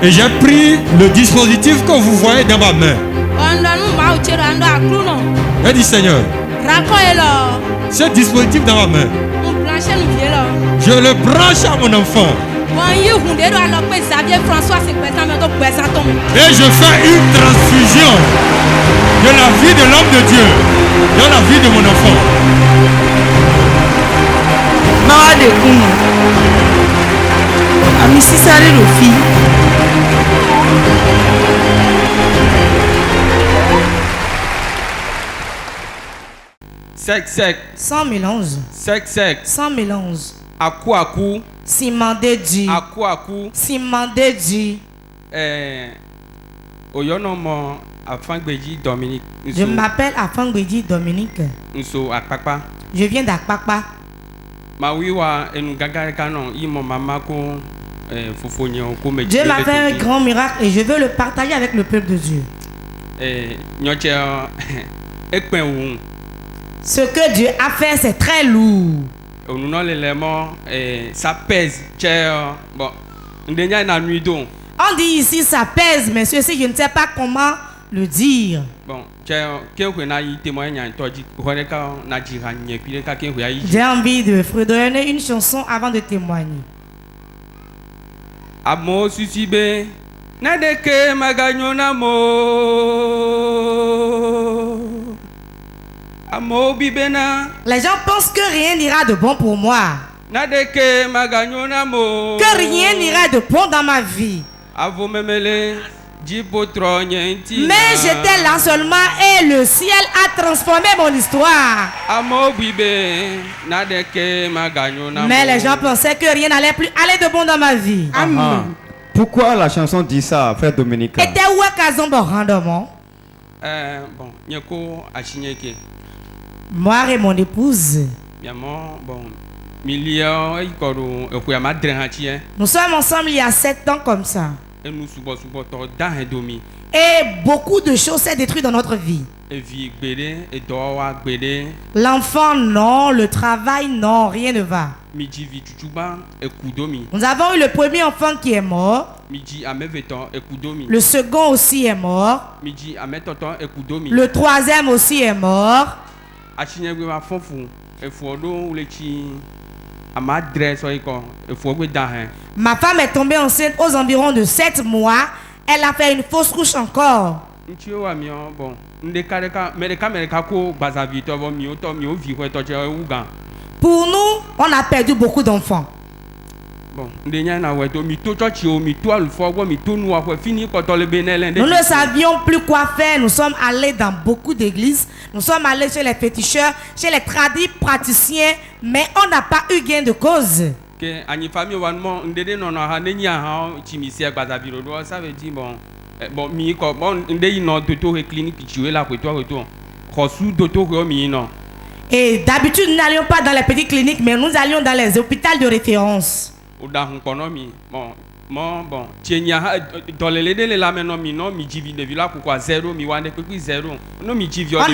Et j'ai pris le dispositif que vous voyez dans ma main. J'ai dit Seigneur, ce dispositif dans ma main, je le branche à mon enfant. Et je fais une transfusion de la vie de l'homme de Dieu dans la vie de mon enfant. Sec. Sans mélange. Sec. Sans mélange. Akou. Ciment dédié. Akou. Ciment dédié. Oyonomo Afangbeji Dominique. Je m'appelle Afangbeji Dominique. Nso Akpakpa. Je viens d'Akpakpa. Mawiwa Enugaga Kanon Imo Mamako Fofonio Kome. Dieu m'a fait un grand miracle et je veux le partager avec le peuple de Dieu. Ce que Dieu a fait, c'est très lourd. Ça pèse. Bon, on dit ici ça pèse, mais ceci je ne sais pas comment le dire. Bon, j'ai envie de fredonner une chanson avant de témoigner. Amo susibe nadeke maganyona mo amo bibena. Les gens pensent que rien n'ira de bon pour moi. Nadeke maganyona mo. Que rien n'ira de bon dans ma vie. Avo memele jipotro nyenti. Mais j'étais là seulement et le ciel a transformé mon histoire. Amo bibe nadeke maganyona mo. Mais les gens pensaient que rien n'allait plus aller de bon dans ma vie. Amen. Pourquoi la chanson dit ça, frère Dominique? Et t'es où Kazombo rendement? Bon, nyeko achinyeke. Moi et mon épouse. Bon, nous sommes ensemble il y a 7 ans comme ça. Et beaucoup de choses s'est détruit dans notre vie. L'enfant non, le travail non, rien ne va. Nous avons eu le premier enfant qui est mort. Le second aussi est mort. Le troisième aussi est mort. Ma femme est tombée enceinte aux environs de 7 mois. Elle a fait une fausse couche encore. Pour nous, on a perdu beaucoup d'enfants. Nous ne savions plus quoi faire. Nous sommes allés dans beaucoup d'églises. Nous sommes allés chez les féticheurs, chez les praticiens, mais on n'a pas eu gain de cause. Et d'habitude, nous n'allions pas dans les petites cliniques, mais nous allions dans les hôpitaux de référence. On a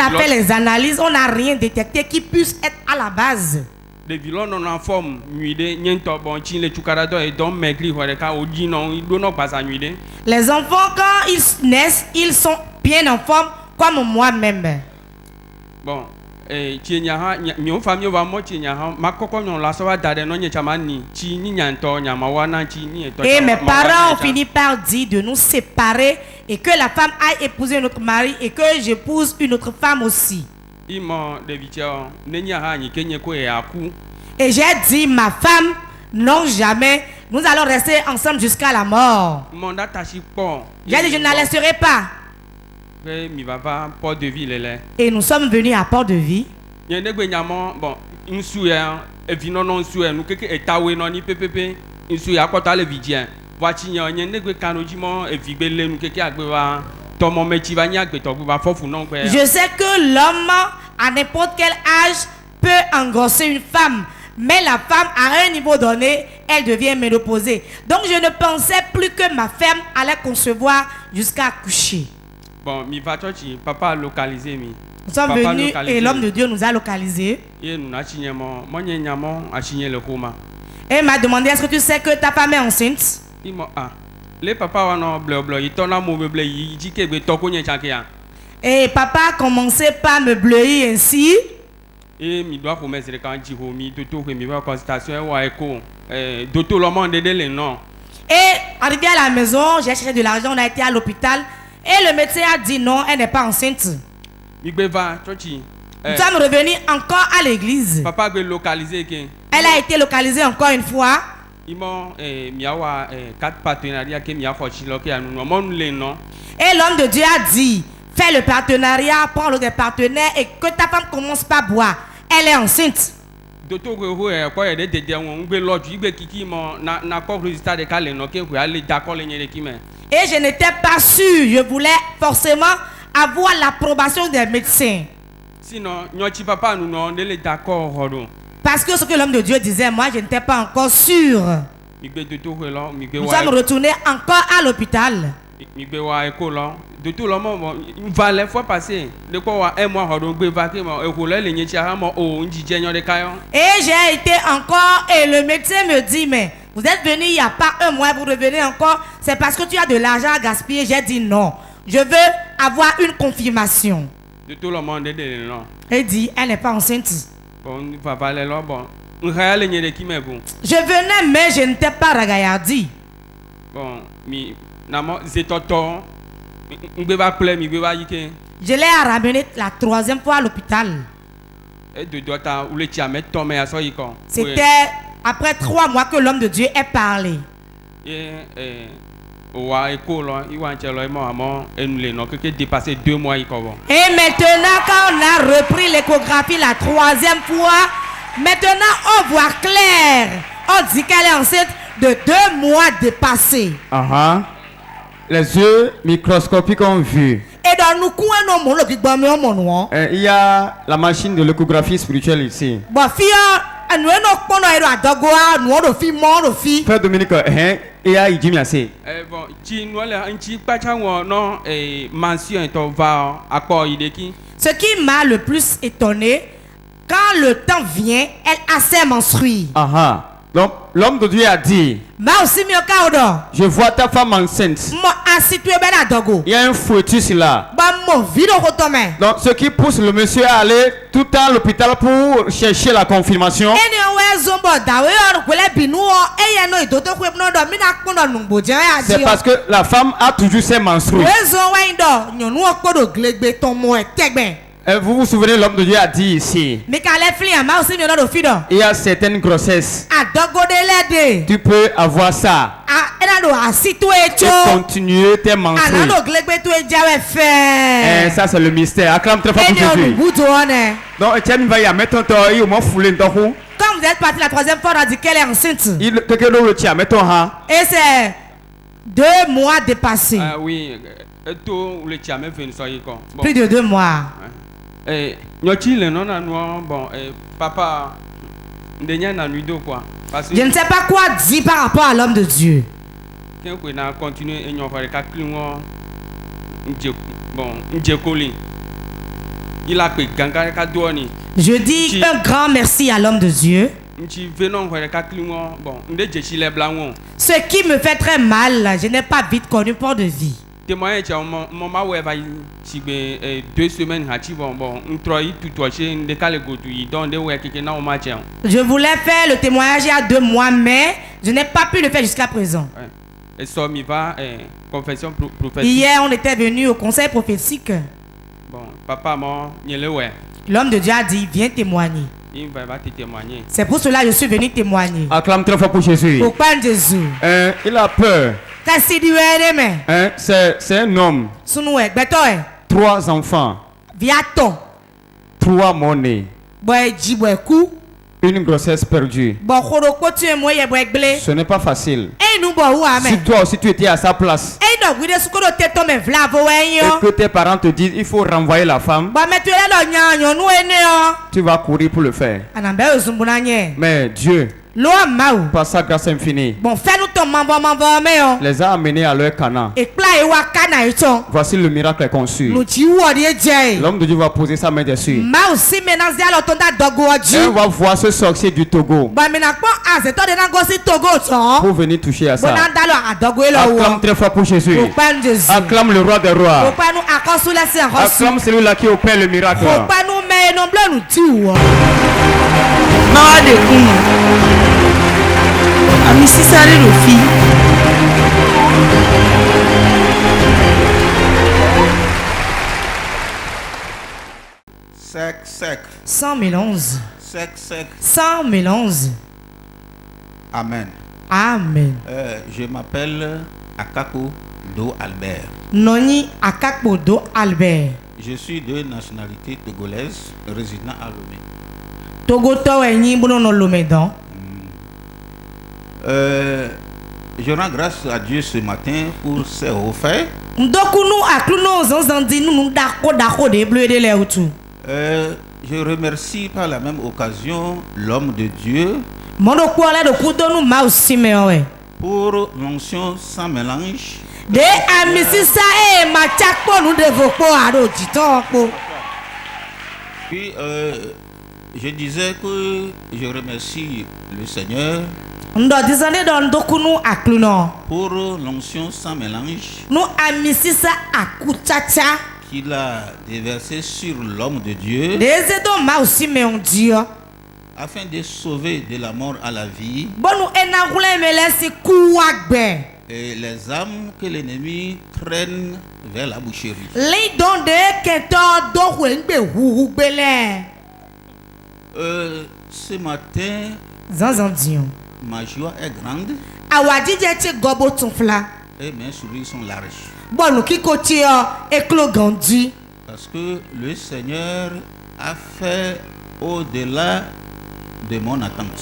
fait les analyses, on n'a rien détecté qui puisse être à la base. Les enfants, quand ils naissent, ils sont bien en forme, comme moi-même. Bon. Et mes parents ont fini par dire de nous séparer et que la femme aille épouser notre mari et que j'épouse une autre femme aussi. Et j'ai dit ma femme, non jamais, nous allons rester ensemble jusqu'à la mort. J'ai dit je ne la laisserai pas. Et nous sommes venus à Port-de-Vie. Je sais que l'homme à n'importe quel âge peut engrosser une femme, mais la femme à un niveau donné, elle devient ménopausée. Donc je ne pensais plus que ma femme allait concevoir jusqu'à accoucher. Bon, papa a localisé. Nous sommes venus et l'homme de Dieu nous a localisés. Et il m'a demandé, est-ce que tu sais que ta femme est enceinte? Il m'a les papas wa no bleu il t'en a mauvais bleu il dit que toko nye chankia. Et papa a commencé par me bleuir ainsi. Et mi doit pour mettre quand dit mi toto que mi va consultation wa écho toto le monde de les non. Et arrivé à la maison, j'ai cherché de l'argent, on a été à l'hôpital et le médecin a dit non, elle n'est pas enceinte. Mi va chochi. Nous sommes revenus encore à l'église. Papa veut localiser que. Elle a été localisée encore une fois. Ils m'ont miawa 4 partenariats que mi a fait local à nous mon les non. Et l'homme de Dieu a dit fais le partenariat, prends le des partenaires et que ta femme commence pas à boire. Elle est enceinte. Docteur quoi il est on veut l'autre il veut qui na quoi résultat de calé non que vous aller d'accord les qui mais. Et je n'étais pas sûr, je voulais forcément avoir l'approbation des médecins. Sinon notre papa nous non est d'accord. Parce que ce que l'homme de Dieu disait, moi je n'étais pas encore sûr. Nous sommes retournés encore à l'hôpital. De tout le monde, il va les fois passer. De quoi un mois, et j'ai été encore, et le médecin me dit, mais vous êtes venu il n'y a pas un mois, vous revenez encore, c'est parce que tu as de l'argent à gaspiller. J'ai dit non, je veux avoir une confirmation. De tout le monde, il dit, elle n'est pas enceinte. Bon, va parler là, bon. Je venais, mais je n'étais pas ragaillardi. Bon, c'est toto. Je l'ai ramené la 3e fois à l'hôpital. C'était après 3 mois que l'homme de Dieu est parlé. Et maintenant, quand on a repris l'échographie la 3e fois, maintenant on voit clair. On dit qu'elle est enceinte de 2 mois dépassés. Les yeux microscopiques ont vu. Et dans nous Il y a la machine de l'échographie spirituelle ici. Frère Dominique, il y a Jimmy assez. Ce qui m'a le plus étonné, quand le temps vient, elle a ses menstrues. Donc, l'homme de Dieu a dit, je vois ta femme enceinte. Il y a un fœtus là. Donc, ce qui pousse le monsieur à aller tout le temps à l'hôpital pour chercher la confirmation. C'est parce que la femme a toujours ses menstrues. Vous vous souvenez, l'homme de Dieu a dit ici, il y a certaines grossesses. Tu peux avoir ça et continuer tes menstrues. Ça c'est le mystère. Acclame très fort pour Jésus. Donc, Etienne va y mettre ton il m'a foulé dans le. Quand vous êtes parti la 3e fois, on a dit qu'elle est enceinte. Et c'est 2 mois dépassés. Oui, plus de 2 mois. Papa, je ne sais pas quoi dire par rapport à l'homme de Dieu. Je dis un grand merci à l'homme de Dieu. Ce qui me fait très mal, je n'ai pas vite connu port de vie. Je voulais faire le témoignage il y a 2 mois, mais je n'ai pas pu le faire jusqu'à présent. Hier, on était venu au conseil prophétique. L'homme de Dieu a dit, viens témoigner. C'est pour cela que je suis venu témoigner. Acclame très fort pour Jésus. Au pain de Jésus. Il a peur. C'est un homme. 3 enfants. 3 monnaies. Une grossesse perdue. Ce n'est pas facile. Si toi aussi tu étais à sa place, que tes parents te disent il faut renvoyer la femme, tu vas courir pour le faire. Mais Dieu, par sa grâce infinie, les a amenés à leur Canaan. Voici le miracle est conçu. L'homme de Dieu va poser sa main dessus. Et on va voir ce sorcier du Togo pour venir toucher à ça. Acclame très fort pour Jésus. Acclame le roi des rois. Acclame celui-là qui opère le miracle. Sec. Sans mélange. Sec. Sans mélange. Amen. Je m'appelle Akako Do Albert. Noni Akako Do Albert. Je suis de nationalité togolaise, résident à Lomé. Togoto eni bono Lomé donc. Je rends grâce à Dieu ce matin pour ses refaits. Je remercie par la même occasion l'homme de Dieu pour l'onction sans mélange. Puis je disais que je remercie le Seigneur pour l'onction sans mélange qu'il a déversé sur l'homme de Dieu afin de sauver de la mort à la vie et les âmes que l'ennemi traîne vers la boucherie. Ce matin, ma joie est grande et mes sourires sont larges. Parce que le Seigneur a fait au-delà de mon attente.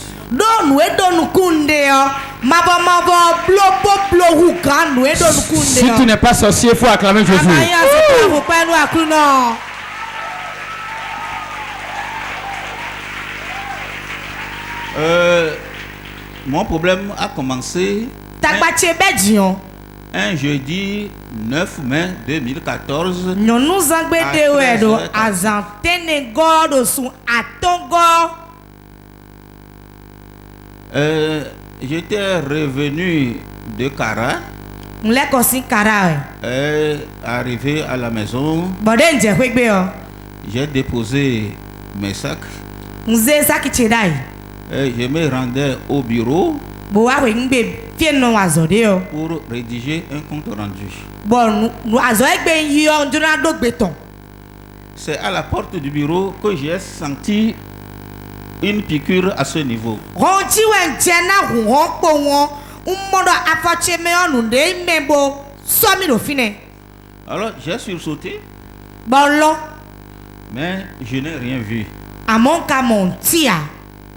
Si tu n'es pas sorcier, il faut acclamer Jésus. Mon problème a commencé un jeudi 9 mai 2014. J'étais revenu de Kara. Arrivé à la maison, j'ai déposé mes sacs. Je me rendais au bureau pour rédiger un compte rendu. C'est à la porte du bureau que j'ai senti une piqûre à ce niveau. Alors j'ai sursauté, mais je n'ai rien vu.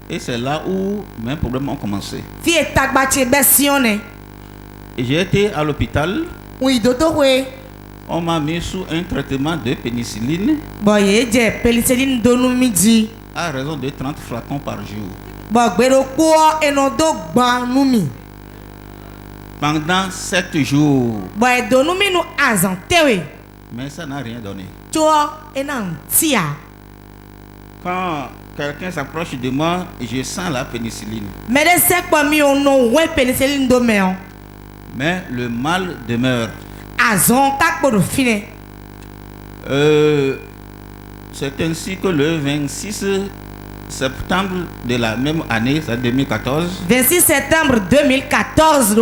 Et c'est là où mes problèmes ont commencé. Et j'ai été à l'hôpital. On m'a mis sous un traitement de pénicilline à raison de 30 flacons par jour. Pendant 7 jours. Mais ça n'a rien donné. Quand quelqu'un s'approche de moi, je sens la pénicilline. Mais le mal demeure. C'est ainsi que le 26 septembre de la même année, c'est 2014. 26 septembre 2014,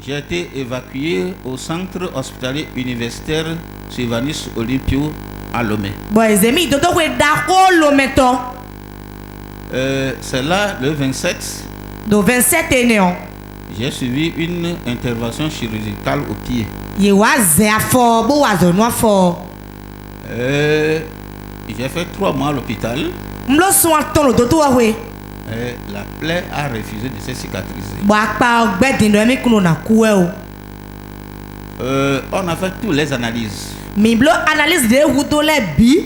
j'ai été évacué au centre hospitalier universitaire Sylvanus Olympio à Lomé. C'est là le 27. J'ai suivi une intervention chirurgicale au pied. J'ai fait 3 mois à l'hôpital. La plaie a refusé de se cicatriser. On a fait toutes les analyses. Miblo analyse de routole bi.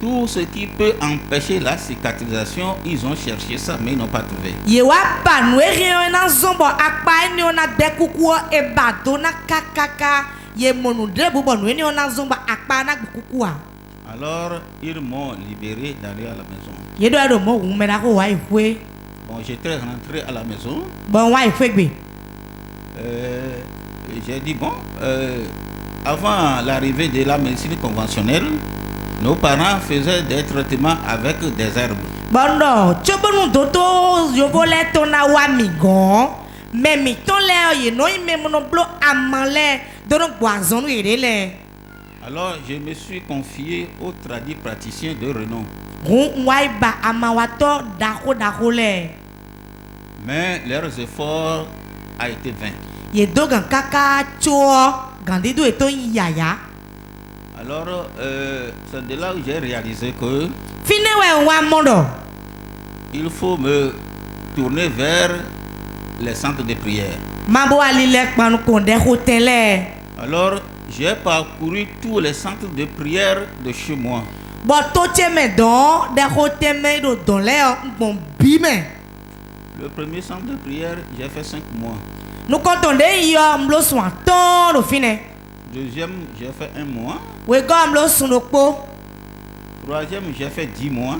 Tout ce qui peut empêcher la cicatrisation, ils ont cherché ça, mais ils n'ont pas trouvé. Yewa pa nous rien na zombo akpa ni ona dekuku e bato na kakaka ye monu de bubo nous ni ona zombo akpa na kuku. Alors ils m'ont libéré d'aller à la maison. Yedo ado mo wu me na ko wa ifwe. Bon, j'étais rentré à la maison. Bon wa ifwe gbe. J'ai dit bon, avant l'arrivée de la médecine conventionnelle, nos parents faisaient des traitements avec des herbes. Bondo, chobonu toto yo vole tona wa migon. Mais mi ton le ye no ime monoblo amale dono boison no irele. Alors je me suis confié aux praticiens de renom. Waiba amawato dako le. Mais leurs efforts a été vains. Ye dogan kaka cho gandido eto yaya. Alors c'est de là où j'ai réalisé que il faut me tourner vers les centres de prière. Alors j'ai parcouru tous les centres de prière de chez moi. Le premier centre de prière, j'ai fait 5 mois. Nous comptons Deuxième, j'ai fait 1 mois. Troisième, j'ai fait 10 mois.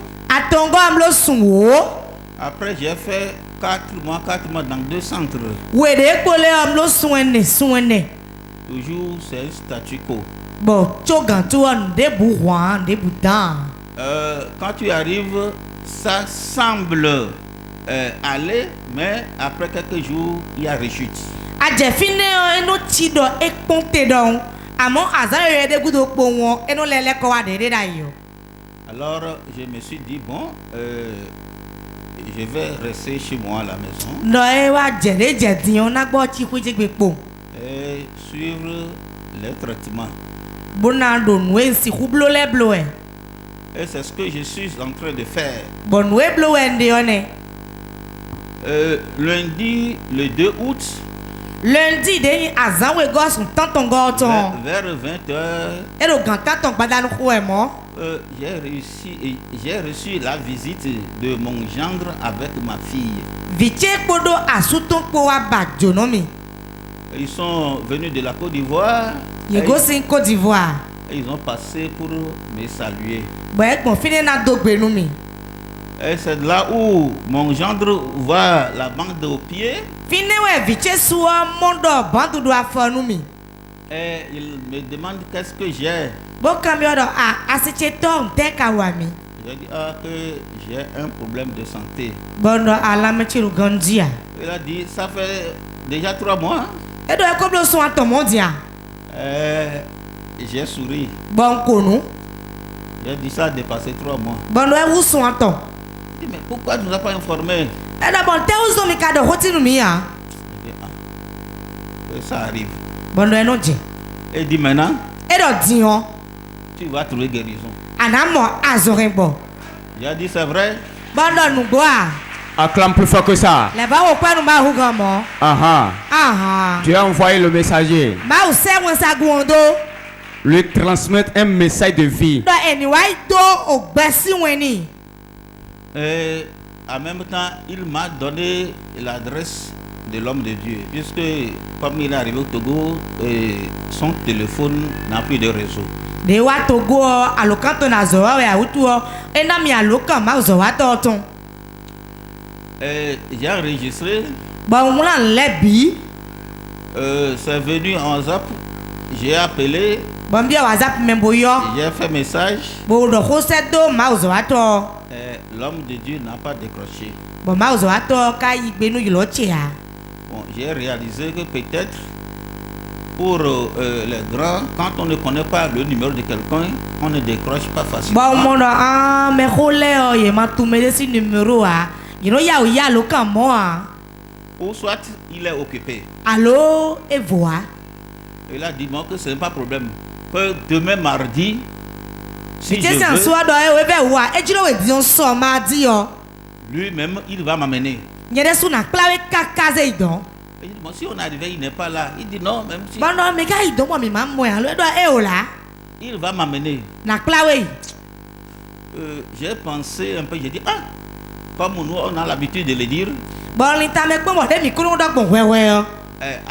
Après, j'ai fait 4 mois dans 2 centres. Toujours, c'est un statu quo. Quand tu arrives, ça semble aller, mais après quelques jours, il y a rechute. Alors je me suis dit bon, je vais rester chez moi à la maison et suivre les traitements. Et c'est ce que je suis en train de faire. Lundi, le 2 août, vers 20h, j'ai reçu la visite de mon gendre avec ma fille. Ils sont venus de la Côte d'Ivoire. Et ils ont passé pour me saluer. Et c'est là où mon gendre voit la bande au pied. Et il me demande qu'est-ce que j'ai. J'ai dit que j'ai un problème de santé. Il a dit ça fait déjà 3 mois. J'ai souri. J'ai dit ça a dépassé 3 mois. Il dit mais pourquoi tu ne nous as pas informé? Ça arrive. Et dit maintenant, tu vas trouver guérison. J'ai dit c'est vrai. Acclame plus fort que ça. Tu as envoyé le messager. Lui transmettre un message de vie. Et en même temps, il m'a donné l'adresse de l'homme de Dieu. Puisque comme il est arrivé au Togo, son téléphone n'a plus de réseau. J'ai enregistré. C'est venu en zap. J'ai appelé. J'ai fait message. L'homme de Dieu n'a pas décroché. Bon, j'ai réalisé que peut-être pour les grands, quand on ne connaît pas le numéro de quelqu'un, on ne décroche pas facilement. Ou soit il est occupé. Allô, et voilà. Il a dit bon, que ce n'est pas problème. Que demain mardi, si je veux, lui-même il va m'amener. Il dit, bon, si on arrivait, il n'est pas là. Il dit non, même si. Bon, non, mais quand il donne mes mamans, il va m'amener. J'ai pensé un peu, j'ai dit, ah, comme nous, on a l'habitude de le dire. Bon, en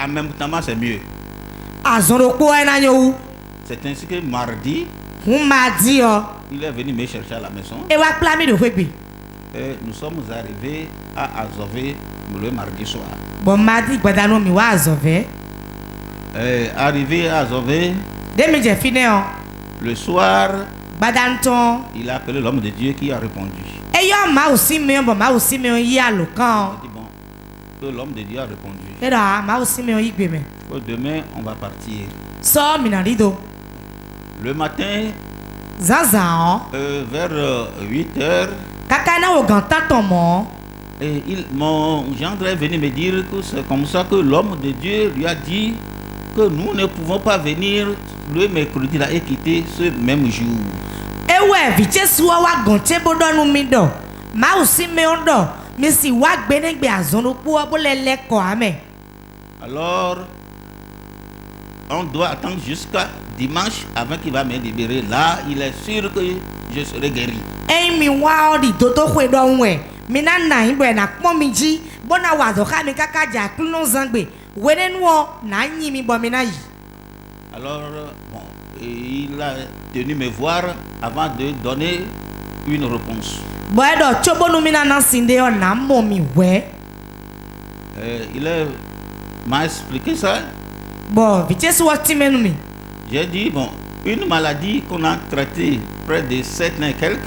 même temps, c'est mieux. C'est ainsi que mardi, il est venu me chercher à la maison. Et nous sommes arrivés à Azové le mardi soir. Bon, mardi, arrivé à Azové, le soir, il a appelé l'homme de Dieu qui a répondu. Il dit, bon, que l'homme de Dieu a répondu. Demain, on va partir. Le matin, vers 8 heures, et mon gendre est venu me dire que c'est comme ça que l'homme de Dieu lui a dit que nous ne pouvons pas venir le mercredi là et quitter ce même jour. Alors, on doit attendre jusqu'à dimanche avant qu'il va me libérer. Là, il est sûr que je serai guéri. Alors, bon, il a tenu me voir avant de donner une réponse. Il m'a expliqué ça. J'ai dit, bon, une maladie qu'on a traitée près de 7 ans et quelques.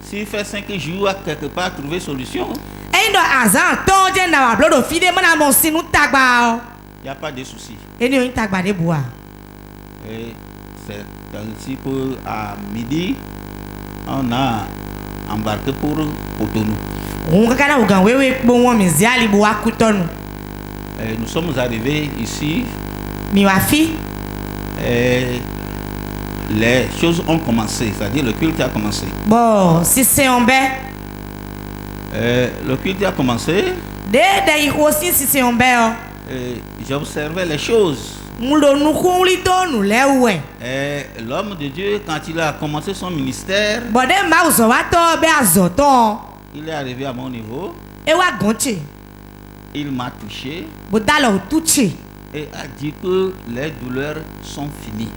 S'il fait 5 jours à quelque part trouver solution, il n'y a pas de souci. Et c'est ainsi qu'à midi, on a embarqué pour Cotonou. Nous sommes arrivés ici. Et les choses ont commencé, c'est-à-dire le culte a commencé. Bon, si c'est en bain. Le culte a commencé. J'observais les choses. Et l'homme de Dieu, quand il a commencé son ministère, il est arrivé à mon niveau. Il m'a touché. Et a dit que les douleurs sont finies.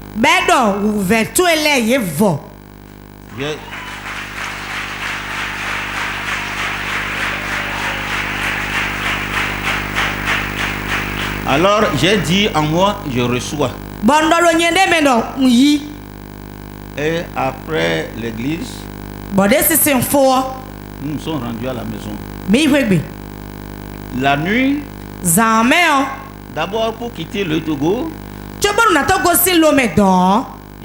Alors j'ai dit en moi, je reçois. Et après l'église, nous nous sommes rendus à la maison. La nuit, d'abord pour quitter le Togo,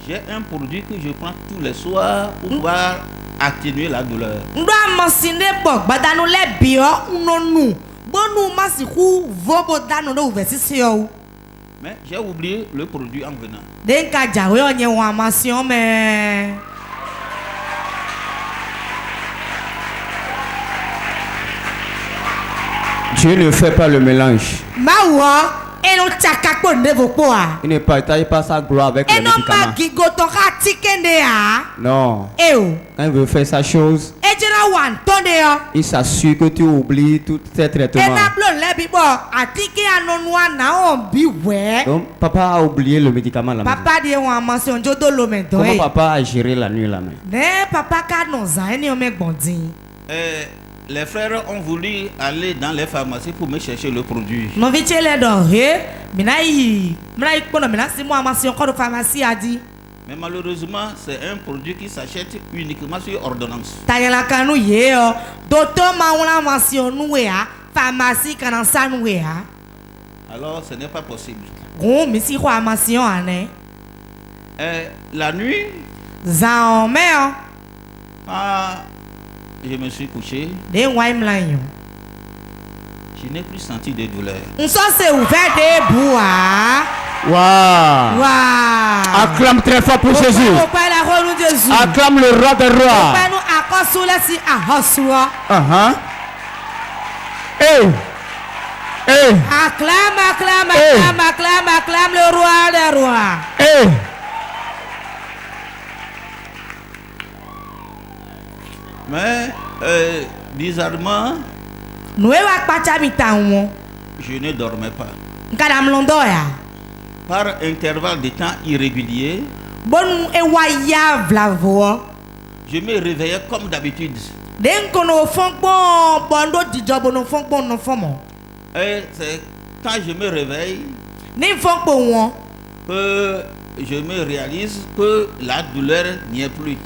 j'ai un produit que je prends tous les soirs pour pouvoir atténuer la douleur. Mais j'ai oublié le produit en venant. Dieu ne fait pas le mélange. Il ne partage pas sa gloire avec les médicaments. Non. Quand il veut faire sa chose, il s'assure que tu oublies tout ces traitements. Donc, papa a oublié le médicament à la maison. Comment papa a géré la nuit la main? Les frères ont voulu aller dans les pharmacies pour me chercher le produit. Mais malheureusement, c'est un produit qui s'achète uniquement sur ordonnance. Alors, ce n'est pas possible. La nuit, je me suis couché. Je n'ai plus senti de douleur. Wow. Acclame très fort pour Jésus. Acclame le roi des rois. Acclame, acclame, acclame, acclame, acclame le roi des rois. Mais bizarrement, je ne dormais pas. Par intervalle de temps irrégulier, je me réveillais comme d'habitude. Et c'est quand je me réveille que je me réalise que la douleur n'y est plus.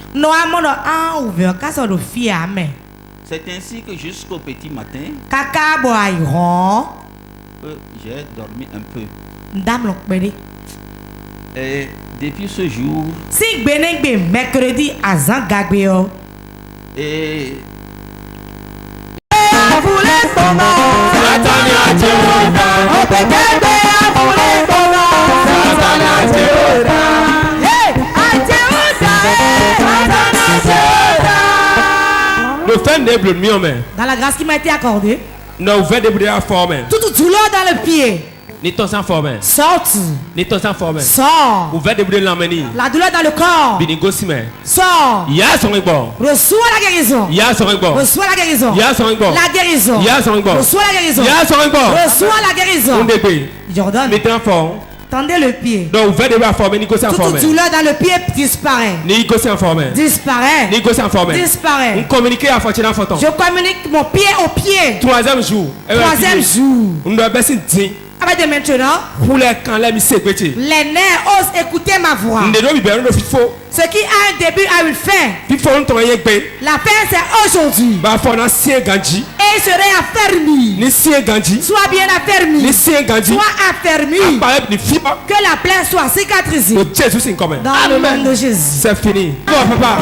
C'est ainsi que jusqu'au petit matin, j'ai dormi un peu. Et depuis ce jour, mercredi à Zangagbeyo, et dans la grâce qui m'a été accordée, tout douleur dans le pied. Sorte. Sors. La douleur dans le corps. Sors. Reçois la guérison. Reçois la guérison. La guérison. Reçois la guérison. Reçois la guérison. Jordan. Tendez le pied. Toute douleur dans le pied disparaît. Disparaît. Disparaît. Je communique mon pied au pied. Troisième jour. Avec de maintenant, les nerfs osent écouter ma voix. Ce qui a un début a une fin. La fin c'est aujourd'hui. Et il serait affermi. Sois bien affermi. Sois affermi. Que la plaie soit cicatrisée. Dans le nom de Jésus. C'est fini. Papa.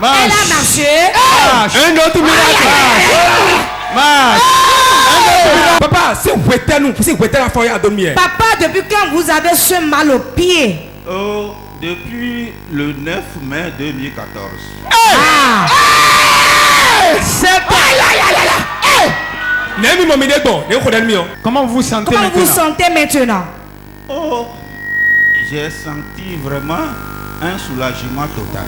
Elle a marché. Un autre miracle. Papa, Papa, depuis quand vous avez ce mal au pied? Oh, depuis le 9 mai 2014. Comment vous vous sentez maintenant? Oh, j'ai senti vraiment un soulagement total.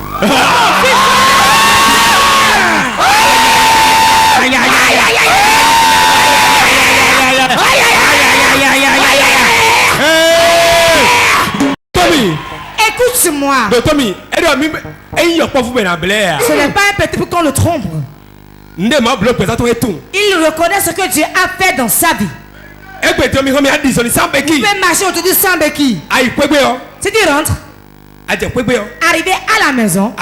Tommy, écoute-moi. Tommy, ce n'est pas un petit peu qu'on le trompe. Il reconnaît ce que Dieu a fait dans sa vie. Il peut marcher aujourd'hui sans béquille. Si tu rentres, arrivé à la maison,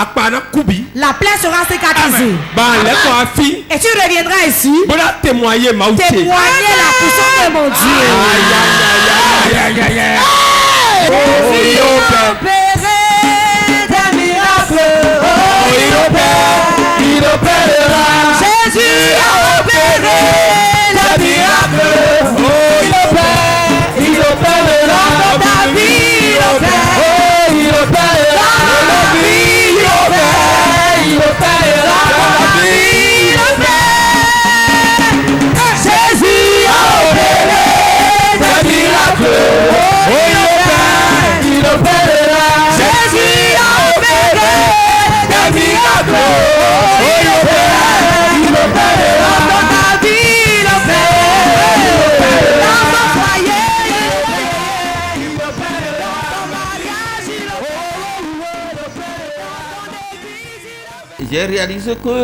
la plaie sera cicatrisée. Et tu reviendras ici témoigner la puissance de mon Dieu. Il opérera. Jésus a opéré le miracle. Il opérera dans ta vie. Il opérera dans ta vie. Il opérera dans ta vie. Jésus a opéré le miracle. Il opérera. Jésus a opéré le miracle. Il opérera dans ta vie. Il opérera dans ton foyer. Il opérera dans ton mariage. Il opérera dans ton église. J'ai réalisé que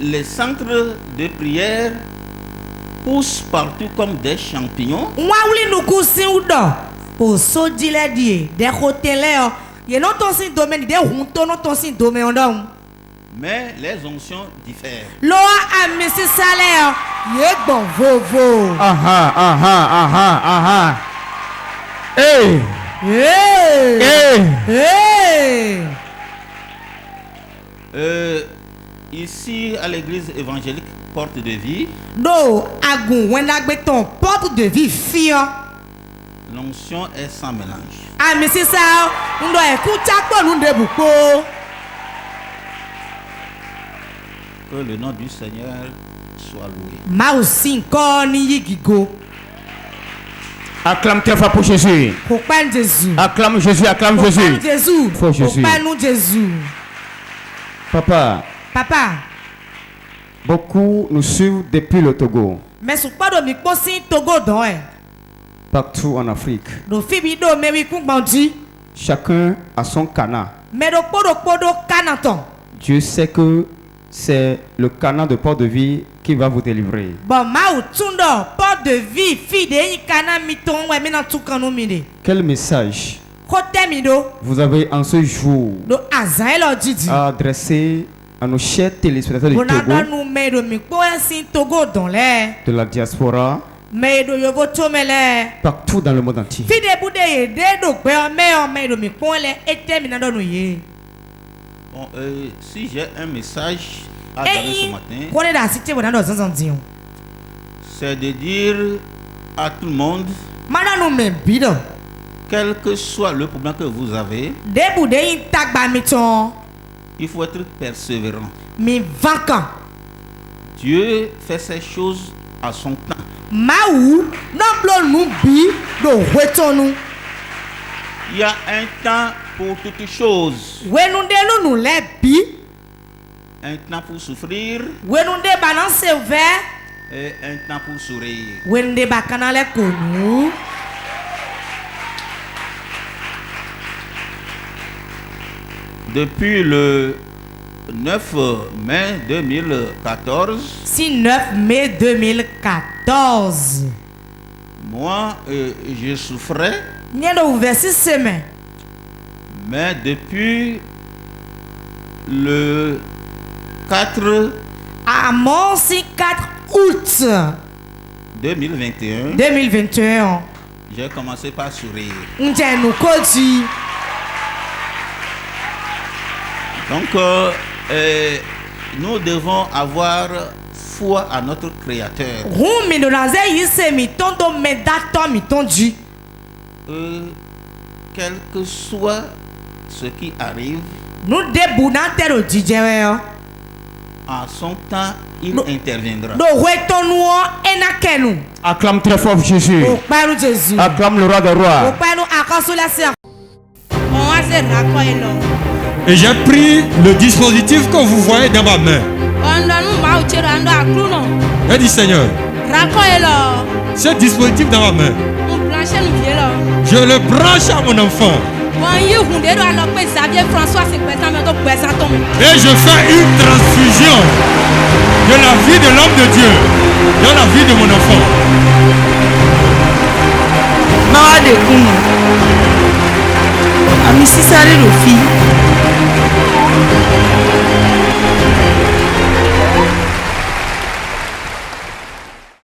les centres de prière poussent partout comme des champignons. Mais les onctions diffèrent. Hey! Hey! Hey! Hey! Ici à l'église évangélique Porte de Vie. Porte de Vie, fille. L'onction est sans mélange. Que le nom du Seigneur soit loué. Acclame très fort pour Jésus. Acclame Jésus, acclame Jésus. Pour Jésus. Papa. Beaucoup nous suivent depuis le Togo. Partout en Afrique. Chacun a son Cana. Dieu sait que c'est le Cana de Port de Vie qui va vous délivrer. Quel message vous avez en ce jour à adresser à nos chers téléspectateurs du Togo, de la diaspora, partout dans le monde entier? Bon, si j'ai un message à donner ce matin, c'est de dire à tout le monde, quel que soit le problème que vous avez, il faut être persévérant. Dieu fait ces choses à son temps. Il y a un temps pour toutes choses. Un temps pour souffrir et un temps pour sourire. Depuis le 9 mai 2014, 9 mai 2014, moi je souffrais, mais depuis le 4 août 2021, j'ai commencé par sourire. Donc, nous devons avoir foi à notre Créateur. Quel que soit ce qui arrive, en son temps, il interviendra. Acclame très fort Jésus. Acclame le roi des rois. Et j'ai pris le dispositif que vous voyez dans ma main. J'ai dit Seigneur, ce dispositif dans ma main, je le branche à mon enfant. Et je fais une transfusion de la vie de l'homme de Dieu dans la vie de mon enfant. Ami si sáré lò fi.